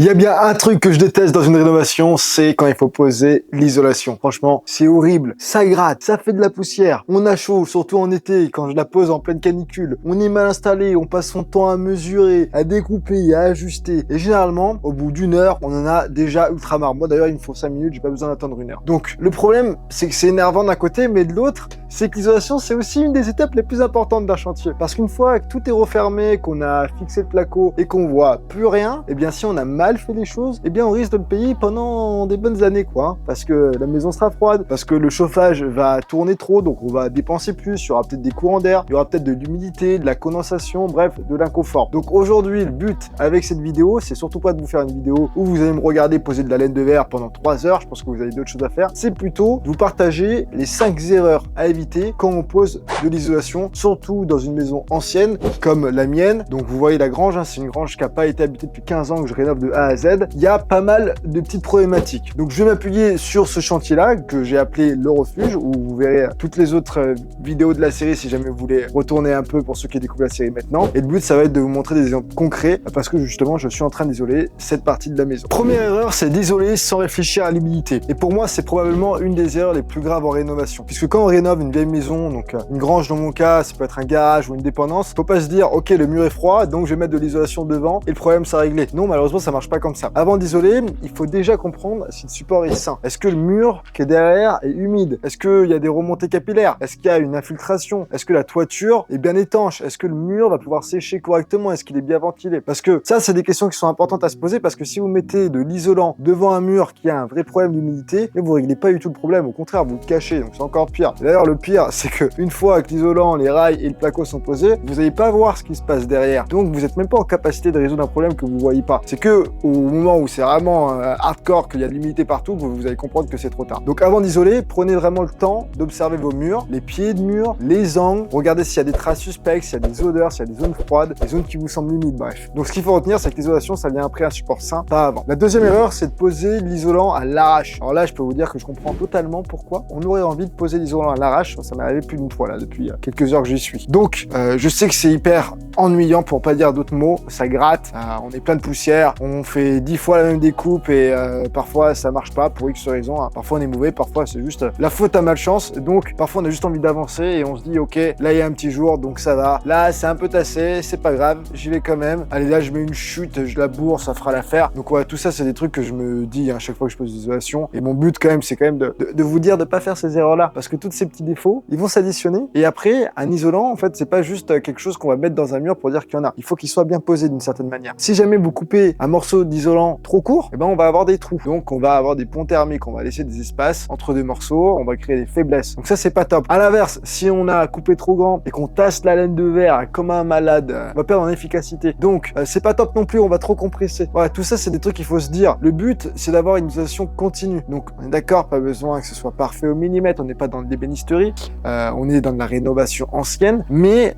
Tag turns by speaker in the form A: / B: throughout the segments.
A: Il y a bien un truc que je déteste dans une rénovation, c'est quand il faut poser l'isolation. Franchement, c'est horrible. Ça gratte, ça fait de la poussière. On a chaud, surtout en été, quand je la pose en pleine canicule. On est mal installé, on passe son temps à mesurer, à découper, à ajuster. Et généralement, au bout d'une heure, on en a déjà ultra marre. Moi d'ailleurs, il me faut 5 minutes, j'ai pas besoin d'attendre une heure. Donc, le problème, c'est que c'est énervant d'un côté, mais de l'autre, c'est que l'isolation, c'est aussi une des étapes les plus importantes d'un chantier. Parce qu'une fois que tout est refermé, qu'on a fixé le placo et qu'on voit plus rien, eh bien si on a mal fait les choses, eh bien on risque de le payer pendant des bonnes années, quoi. Parce que la maison sera froide, parce que le chauffage va tourner trop, donc on va dépenser plus, il y aura peut-être des courants d'air, il y aura peut-être de l'humidité, de la condensation, bref, de l'inconfort. Donc aujourd'hui, le but avec cette vidéo, c'est surtout pas de vous faire une vidéo où vous allez me regarder poser de la laine de verre pendant 3 heures, je pense que vous avez d'autres choses à faire. C'est plutôt de vous partager les 5 erreurs à éviter quand on pose de l'isolation, surtout dans une maison ancienne comme la mienne. Donc vous voyez la grange, hein, c'est une grange qui n'a pas été habitée depuis 15 ans que je rénove de A à Z. Il y a pas mal de petites problématiques. Donc je vais m'appuyer sur ce chantier-là que j'ai appelé le refuge, où vous verrez toutes les autres vidéos de la série si jamais vous voulez retourner un peu pour ceux qui découvrent la série maintenant. Et le but, ça va être de vous montrer des exemples concrets parce que justement, je suis en train d'isoler cette partie de la maison. Première erreur, c'est d'isoler sans réfléchir à l'humidité. Et pour moi, c'est probablement une des erreurs les plus graves en rénovation. Puisque quand on rénove une vieille maison, donc une grange dans mon cas, ça peut être un garage ou une dépendance, faut pas se dire, ok, le mur est froid, donc je vais mettre de l'isolation devant et le problème sera réglé. Non, malheureusement, ça marche pas comme ça. Avant d'isoler, il faut déjà comprendre si le support est sain. Est-ce que le mur qui est derrière est humide? Est-ce qu'il y a des remontées capillaires? Est-ce qu'il y a une infiltration? Est-ce que la toiture est bien étanche? Est-ce que le mur va pouvoir sécher correctement? Est-ce qu'il est bien ventilé? Parce que ça, c'est des questions qui sont importantes à se poser parce que si vous mettez de l'isolant devant un mur qui a un vrai problème d'humidité, vous réglez pas du tout le problème. Au contraire, vous le cachez, donc c'est encore pire. D'ailleurs, le pire, c'est que une fois que l'isolant, les rails et le placo sont posés, vous n'allez pas voir ce qui se passe derrière. Donc, vous n'êtes même pas en capacité de résoudre un problème que vous voyez pas. C'est que au moment où c'est vraiment hardcore, qu'il y a de l'humidité partout, vous allez comprendre que c'est trop tard. Donc, avant d'isoler, prenez vraiment le temps d'observer vos murs, les pieds de mur, les angles, regardez s'il y a des traces suspectes, s'il y a des odeurs, s'il y a des zones froides, des zones qui vous semblent humides, bref. Donc, ce qu'il faut retenir, c'est que l'isolation, ça vient après un support sain, pas avant. La deuxième erreur, c'est de poser l'isolant à l'arrache. Alors là, je peux vous dire que je comprends totalement pourquoi on aurait envie de poser l'isolant à l'arrache. Ça m'est arrivé plus d'une fois là depuis quelques heures que j'y suis. Donc, je sais que c'est hyper ennuyant pour pas dire d'autres mots. Ça gratte, on est plein de poussière, on fait 10 fois la même découpe et parfois ça marche pas pour X raisons. Hein. Parfois on est mauvais, parfois c'est juste la faute à malchance. Donc, parfois on a juste envie d'avancer et on se dit ok, là il y a un petit jour, donc ça va. Là c'est un peu tassé, c'est pas grave, j'y vais quand même. Allez, là je mets une chute, je la bourre, ça fera l'affaire. Donc ouais, tout ça c'est des trucs que je me dis à chaque fois que je pose l'isolation. Et mon but quand même, c'est quand même de vous dire de pas faire ces erreurs-là, parce que tous ces petits défauts, ils vont s'additionner. Et après, un isolant, en fait, c'est pas juste quelque chose qu'on va mettre dans un mur pour dire qu'il y en a. Il faut qu'il soit bien posé d'une certaine manière. Si jamais vous coupez un morceau d'isolant trop court, eh ben on va avoir des trous. Donc on va avoir des ponts thermiques, on va laisser des espaces entre deux morceaux, on va créer des faiblesses. Donc ça c'est pas top. À l'inverse, si on a coupé trop grand et qu'on tasse la laine de verre comme un malade, on va perdre en efficacité. Donc c'est pas top non plus, on va trop compresser. Voilà, tout ça c'est des trucs qu'il faut se dire. Le but c'est d'avoir une isolation continue. Donc on est d'accord, pas besoin que ce soit parfait au millimètre, on n'est pas dans l'ébénisterie, on est dans de la rénovation ancienne, mais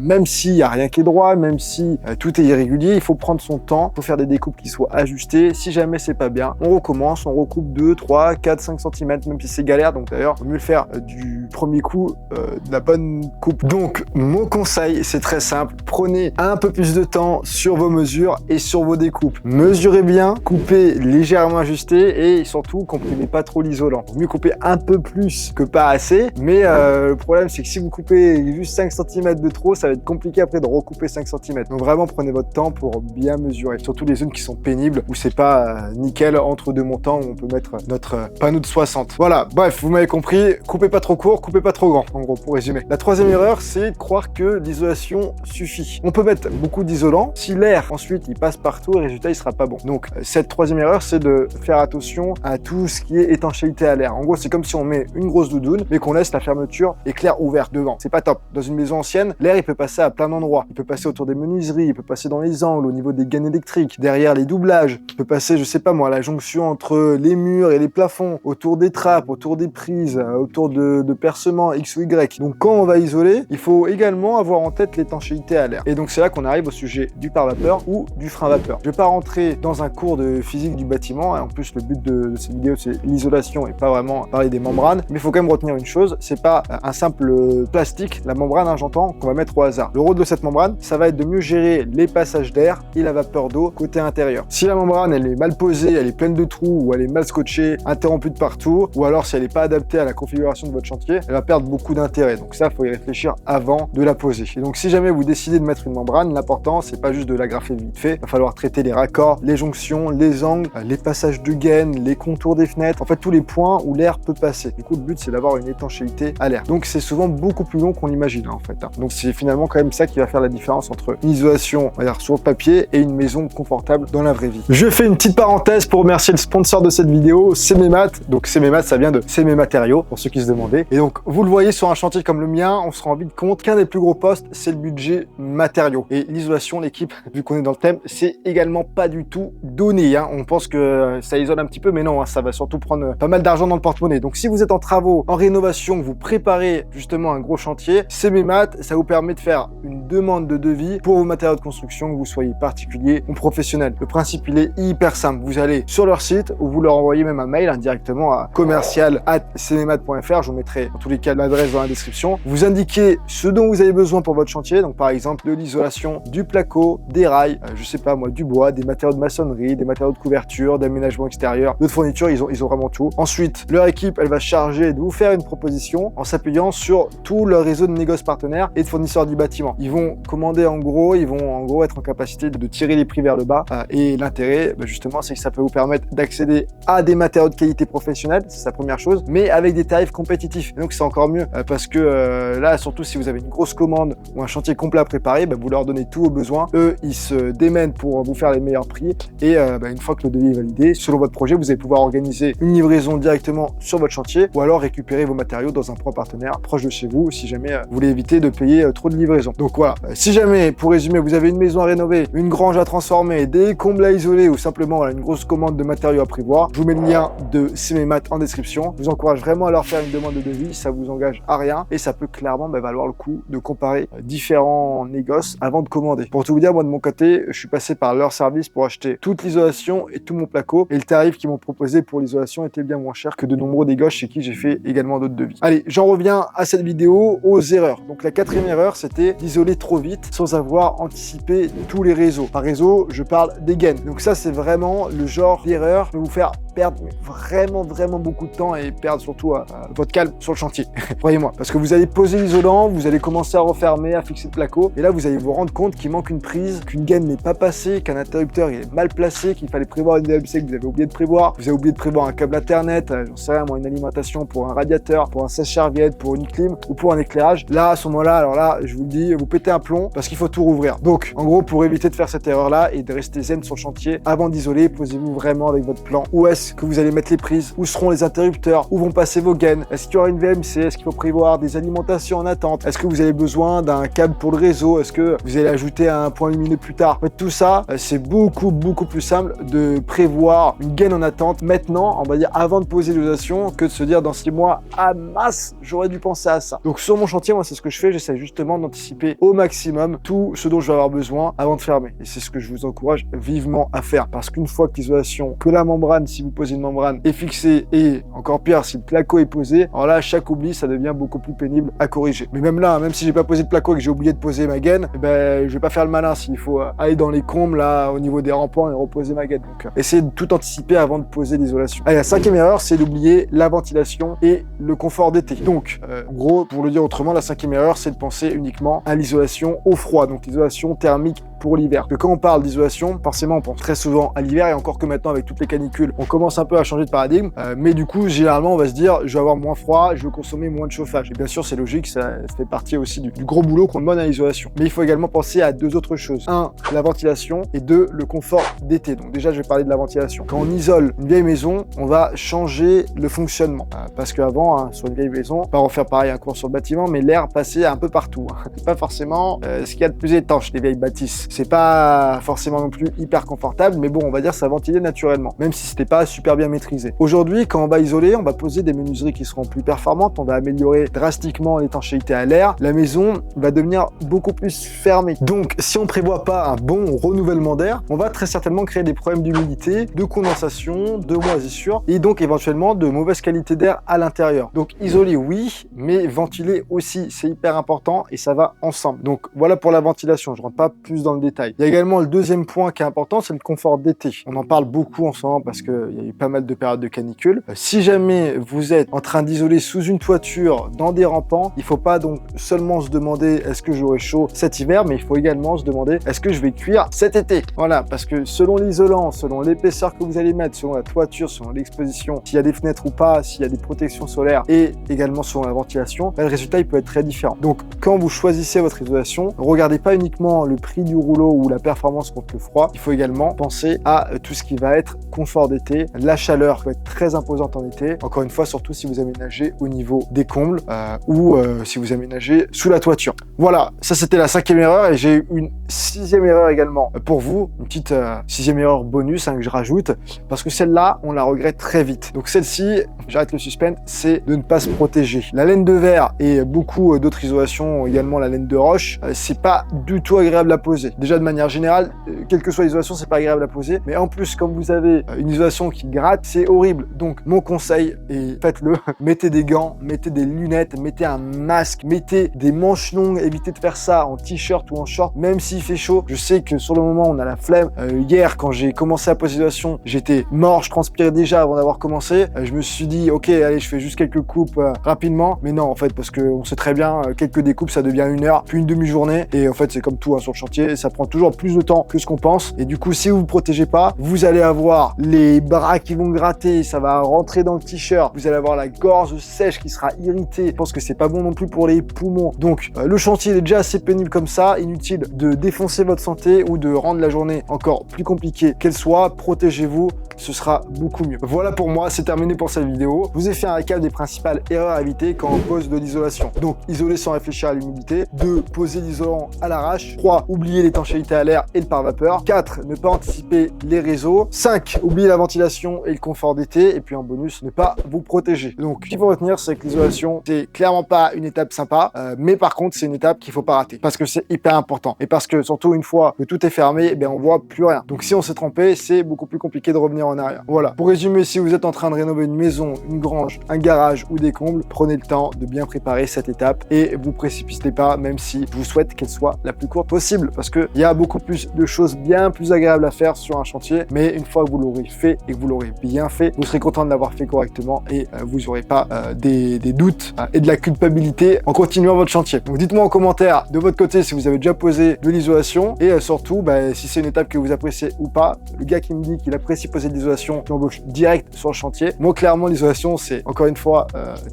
A: même s'il n'y a rien qui est droit, même si tout est irrégulier, il faut prendre son temps, il faut faire des découpes qui soient ajustées. Si jamais c'est pas bien, on recommence, on recoupe 2, 3, 4, 5 cm, même si c'est galère. Donc d'ailleurs, il vaut mieux le faire du premier coup, de la bonne coupe. Donc mon conseil, c'est très simple, prenez un peu plus de temps sur vos mesures et sur vos découpes. Mesurez bien, coupez légèrement ajusté et surtout, comprimez pas trop l'isolant. Mieux couper un peu plus que pas assez, mais le problème c'est que si vous coupez juste 5 cm de trop, ça va être compliqué après de recouper 5 cm. Donc vraiment prenez votre temps pour bien mesurer, surtout les zones qui sont pénibles, où c'est pas nickel entre deux montants, où on peut mettre notre panneau de 60. Voilà, bref, vous m'avez compris, coupez pas trop court, coupez pas trop grand, en gros, pour résumer. La troisième erreur, c'est de croire que l'isolation suffit. On peut mettre beaucoup d'isolant, si l'air ensuite il passe partout, le résultat il sera pas bon. Donc cette troisième erreur, c'est de faire attention à tout ce qui est étanchéité à l'air. En gros, c'est comme si on met une grosse doudoune, mais qu'on laisse la fermeture éclair ouverte devant. C'est pas top. Dans une maison ancienne, l'air il peut passer à plein d'endroits. Il peut passer autour des menuiseries, il peut passer dans les angles, au niveau des gaines électriques, derrière les doublages. Il peut passer, je sais pas moi, à la jonction entre les murs et les plafonds, autour des trappes, autour des prises, autour de percements X ou Y. Donc quand on va isoler, il faut également avoir en tête l'étanchéité à l'air. Et donc c'est là qu'on arrive au sujet du pare-vapeur ou du frein-vapeur. Je vais pas rentrer dans un cours de physique du bâtiment. En plus, le but de cette vidéo, c'est l'isolation et pas vraiment parler des membranes. Mais il faut quand même retenir une chose, chose, c'est pas un simple plastique, la membrane, hein, j'entends, qu'on va mettre au hasard. Le rôle de cette membrane, ça va être de mieux gérer les passages d'air et la vapeur d'eau côté intérieur. Si la membrane, elle est mal posée, elle est pleine de trous, ou elle est mal scotchée, interrompue de partout, ou alors si elle n'est pas adaptée à la configuration de votre chantier, elle va perdre beaucoup d'intérêt. Donc ça, il faut y réfléchir avant de la poser. Et donc si jamais vous décidez de mettre une membrane, l'important, c'est pas juste de l'agrafer vite fait, il va falloir traiter les raccords, les jonctions, les angles, les passages de gaines, les contours des fenêtres, en fait tous les points où l'air peut passer. Du coup, le but, c'est d'avoir une étanchéité à l'air. Donc c'est souvent beaucoup plus long qu'on l'imagine, en fait. Donc c'est finalement quand même ça qui va faire la différence entre une isolation, on va dire, sur le papier et une maison confortable dans la vraie vie. Je fais une petite parenthèse pour remercier le sponsor de cette vidéo, Cmémat. Donc Cmémat, ça vient de C'est mes matériaux, pour ceux qui se demandaient. Et donc, vous le voyez sur un chantier comme le mien, on se rend vite compte qu'un des plus gros postes, c'est le budget matériaux. Et l'isolation, l'équipe, vu qu'on est dans le thème, c'est également pas du tout donné. On pense que ça isole un petit peu, mais non, ça va surtout prendre pas mal d'argent dans le porte-monnaie. Donc si vous êtes en travaux, en rénovation, vous préparez justement un gros chantier, Cmémat, ça vous permet de faire une demande de devis pour vos matériaux de construction, que vous soyez particulier ou professionnel. Le principe, il est hyper simple. Vous allez sur leur site ou vous leur envoyez même un mail directement à commercial@cmemat.fr. Je vous mettrai dans tous les cas l'adresse dans la description. Vous indiquez ce dont vous avez besoin pour votre chantier. Donc par exemple de l'isolation, du placo, des rails, je sais pas moi, du bois, des matériaux de maçonnerie, des matériaux de couverture, d'aménagement extérieur, d'autres fournitures, ils ont vraiment tout. Ensuite, leur équipe, elle va charger de vous faire une proposition en s'appuyant sur tout leur réseau de négoces partenaires et de fournisseurs du bâtiment. Ils vont commander en gros, ils vont en gros être en capacité de tirer les prix vers le bas. Et l'intérêt, justement, c'est que ça peut vous permettre d'accéder à des matériaux de qualité professionnelle, c'est sa première chose, mais avec des tarifs compétitifs. Et donc c'est encore mieux parce que là, surtout si vous avez une grosse commande ou un chantier complet à préparer, vous leur donnez tous vos besoins. Eux, ils se démènent pour vous faire les meilleurs prix. Et une fois que le devis est validé, selon votre projet, vous allez pouvoir organiser une livraison directement sur votre chantier ou alors récupérer vos matériaux dans un point partenaire proche de chez vous si jamais vous voulez éviter de payer trop de livraison. Donc voilà, si jamais, pour résumer, vous avez une maison à rénover, une grange à transformer, des combles à isoler ou simplement une grosse commande de matériaux à prévoir, je vous mets le lien de Cmémat en description. Je vous encourage vraiment à leur faire une demande de devis, ça vous engage à rien et ça peut clairement valoir le coup de comparer différents négoces avant de commander. Pour tout vous dire, moi de mon côté, je suis passé par leur service pour acheter toute l'isolation et tout mon placo et le tarif qu'ils m'ont proposé pour l'isolation était bien moins cher que de nombreux négoces chez qui j'ai fait également d'autres devis. Allez, j'en reviens à cette vidéo, aux erreurs. Donc la quatrième erreur, c'était d'isoler trop vite sans avoir anticipé tous les réseaux. Par réseau, je parle des gaines. Donc ça, c'est vraiment le genre d'erreur qui peut vous faire perdre vraiment beaucoup de temps et perdre surtout votre calme sur le chantier. Croyez-moi, parce que vous allez poser l'isolant, vous allez commencer à refermer, à fixer le placo, et là vous allez vous rendre compte qu'il manque une prise, qu'une gaine n'est pas passée, qu'un interrupteur est mal placé, qu'il fallait prévoir une DMC que vous avez oublié de prévoir, vous avez oublié de prévoir un câble Ethernet, j'en sais rien moi, une alimentation pour un radiateur, pour un sèche-serviette, pour une clim ou pour un éclairage. Là, à ce moment-là, alors là, je vous le dis, vous pétez un plomb parce qu'il faut tout rouvrir. Donc, en gros, pour éviter de faire cette erreur-là et de rester zen sur le chantier, avant d'isoler, posez-vous vraiment avec votre plan. Où est-ce que vous allez mettre les prises? Où seront les interrupteurs? Où vont passer vos gaines? Est-ce qu'il y aura une VMC? Est-ce qu'il faut prévoir des alimentations en attente? Est-ce que vous avez besoin d'un câble pour le réseau? Est-ce que vous allez ajouter un point lumineux plus tard? En fait, tout ça, c'est beaucoup plus simple de prévoir une gaine en attente maintenant, on va dire avant de poser l'isolation, que de se dire dans 6 mois, ah mince, j'aurais dû penser à ça. Donc sur mon chantier, moi c'est ce que je fais, j'essaie justement d'anticiper au maximum tout ce dont je vais avoir besoin avant de fermer. Et c'est ce que je vous encourage vivement à faire. Parce qu'une fois que l'isolation, que la membrane, si vous posez une membrane, est fixée, et encore pire, si le placo est posé, alors là, chaque oubli, ça devient beaucoup plus pénible à corriger. Mais même là, même si j'ai pas posé de placo et que j'ai oublié de poser ma gaine, je vais pas faire le malin s'il faut aller dans les combles là, au niveau des rampants et reposer ma gaine. Donc essayez de tout anticiper avant de poser l'isolation. Allez, la cinquième erreur, c'est d'oublier la ventilation et le confort d'été. Donc, en gros, pour le dire autrement, la cinquième erreur, c'est de penser uniquement à l'isolation au froid, donc l'isolation thermique pour l'hiver. Que quand on parle d'isolation, forcément, on pense très souvent à l'hiver et encore que maintenant, avec toutes les canicules, on commence un peu à changer de paradigme. Mais du coup, généralement, on va se dire, je vais avoir moins froid, je vais consommer moins de chauffage. Et bien sûr, c'est logique, ça fait partie aussi du gros boulot qu'on demande à l'isolation. Mais il faut également penser à deux autres choses. 1, la ventilation et 2, le confort d'été. Donc déjà, je vais parler de la ventilation. Quand on isole une vieille maison, on va changer le fonctionnement. Parce qu'avant, sur une vieille maison, pas refaire pareil un cours sur le bâtiment, mais l'air passait un peu partout. C'est pas forcément ce qu'il y a de plus étanche, les vieilles bâtisses. C'est pas forcément non plus hyper confortable, mais bon, on va dire ça ventilait naturellement, même si c'était pas super bien maîtrisé. Aujourd'hui, quand on va isoler, on va poser des menuiseries qui seront plus performantes, on va améliorer drastiquement l'étanchéité à l'air, la maison va devenir beaucoup plus fermée. Donc, si on prévoit pas un bon renouvellement d'air, on va très certainement créer des problèmes d'humidité, de condensation, de moisissure, et donc éventuellement de mauvaise qualité d'air à l'intérieur. Donc, isoler, oui, mais ventiler aussi, c'est hyper important et ça va ensemble. Donc, voilà pour la ventilation, je rentre pas plus dans le détail. Il y a également le deuxième point qui est important, c'est le confort d'été. On en parle beaucoup en ce moment parce qu'il y a eu pas mal de périodes de canicule. Si jamais vous êtes en train d'isoler sous une toiture, dans des rampants, il faut pas donc seulement se demander est-ce que j'aurai chaud cet hiver, mais il faut également se demander est-ce que je vais cuire cet été. Voilà, parce que selon l'isolant, selon l'épaisseur que vous allez mettre, selon la toiture, selon l'exposition, s'il y a des fenêtres ou pas, s'il y a des protections solaires et également selon la ventilation, le résultat il peut être très différent. Donc quand vous choisissez votre isolation, regardez pas uniquement le prix du rouleau ou la performance contre le froid, il faut également penser à tout ce qui va être confort d'été. La chaleur peut être très imposante en été, encore une fois, surtout si vous aménagez au niveau des combles ou si vous aménagez sous la toiture. Voilà, ça c'était la 5e erreur et j'ai eu une 6e erreur également pour vous, une petite 6e erreur bonus que je rajoute, parce que celle-là, on la regrette très vite. Donc celle-ci, j'arrête le suspense, c'est de ne pas se protéger. La laine de verre et beaucoup d'autres isolations, également la laine de roche, c'est pas du tout agréable à poser. Déjà de manière générale, quelle que soit l'isolation, c'est pas agréable à poser, mais en plus, comme vous avez une isolation qui gratte, c'est horrible. Donc mon conseil, et faites-le, mettez des gants, mettez des lunettes, mettez un masque, mettez des manches longues, évitez de faire ça en t-shirt ou en short, même s'il fait chaud. Je sais que sur le moment, on a la flemme. Hier, quand j'ai commencé à poser l'isolation, j'étais mort, je transpirais déjà avant d'avoir commencé. Je me suis dit, ok, allez, je fais juste quelques coupes rapidement, mais non, en fait, parce qu'on sait très bien, quelques découpes, ça devient 1 heure, puis une demi-journée, et en fait, c'est comme tout sur le chantier, ça prend toujours plus de temps que ce qu'on pense, et du coup, si vous vous protégez pas, vous allez avoir les bras qui vont gratter, ça va rentrer dans le t-shirt, vous allez avoir la gorge sèche qui sera irritée, je pense que c'est pas bon non plus pour les poumons. Donc, le chantier est déjà assez pénible comme ça, inutile de défoncer votre santé ou de rendre la journée encore plus compliquée qu'elle soit, protégez-vous, ce sera beaucoup mieux. Voilà pour moi, c'est terminé pour cette vidéo. Je vous ai fait un récap des principales erreurs à éviter quand on pose de l'isolation. Donc, isoler sans réfléchir à l'humidité. 2. Poser l'isolant à l'arrache. 3. Oublier l'étanchéité à l'air et le pare-vapeur. 4. Ne pas anticiper les réseaux. 5. Oublier la ventilation et le confort d'été. Et puis en bonus, ne pas vous protéger. Donc, ce qu'il faut retenir, c'est que l'isolation, c'est clairement pas une étape sympa, mais par contre, c'est une étape qu'il faut pas rater parce que c'est hyper important. Et parce que surtout, une fois que tout est fermé, eh bien, on voit plus rien. Donc, si on s'est trompé, c'est beaucoup plus compliqué de revenir en arrière. Voilà. Pour résumer, si vous êtes en train de rénover une maison, une grange, un garage ou des combles, prenez le temps de bien préparer cette étape et vous précipitez pas, même si je vous souhaite qu'elle soit la plus courte possible, parce qu'il y a beaucoup plus de choses bien plus agréables à faire sur un chantier, mais une fois que vous l'aurez fait et que vous l'aurez bien fait, vous serez content de l'avoir fait correctement et vous n'aurez pas des doutes et de la culpabilité en continuant votre chantier. Donc dites-moi en commentaire de votre côté si vous avez déjà posé de l'isolation et surtout si c'est une étape que vous appréciez ou pas. Le gars qui me dit qu'il apprécie poser de l'isolation, j'embauche direct sur le chantier. Moi clairement l'isolation c'est encore une fois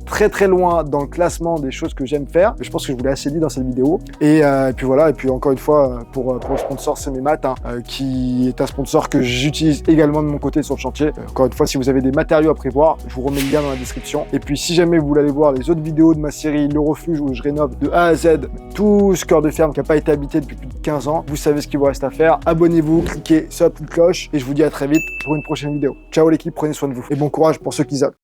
A: très très loin dans le classement des choses que j'aime faire. Je pense que je vous l'ai assez dit dans cette vidéo. Et puis voilà, et puis encore une fois pour le sponsor Sememat qui est un sponsor que j'utilise également de mon côté sur le chantier. Encore une fois, si vous avez des matériaux à prévoir, je vous remets le lien dans la description. Et puis si jamais vous voulez aller voir les autres vidéos de ma série Le Refuge où je rénove de A à Z tout ce cœur de ferme qui n'a pas été habité depuis plus de 15 ans, vous savez ce qu'il vous reste à faire. Abonnez-vous, cliquez sur la petite cloche et je vous dis à très vite pour une prochaine vidéo. Ciao l'équipe, prenez soin de vous et bon courage pour ceux qui zappent.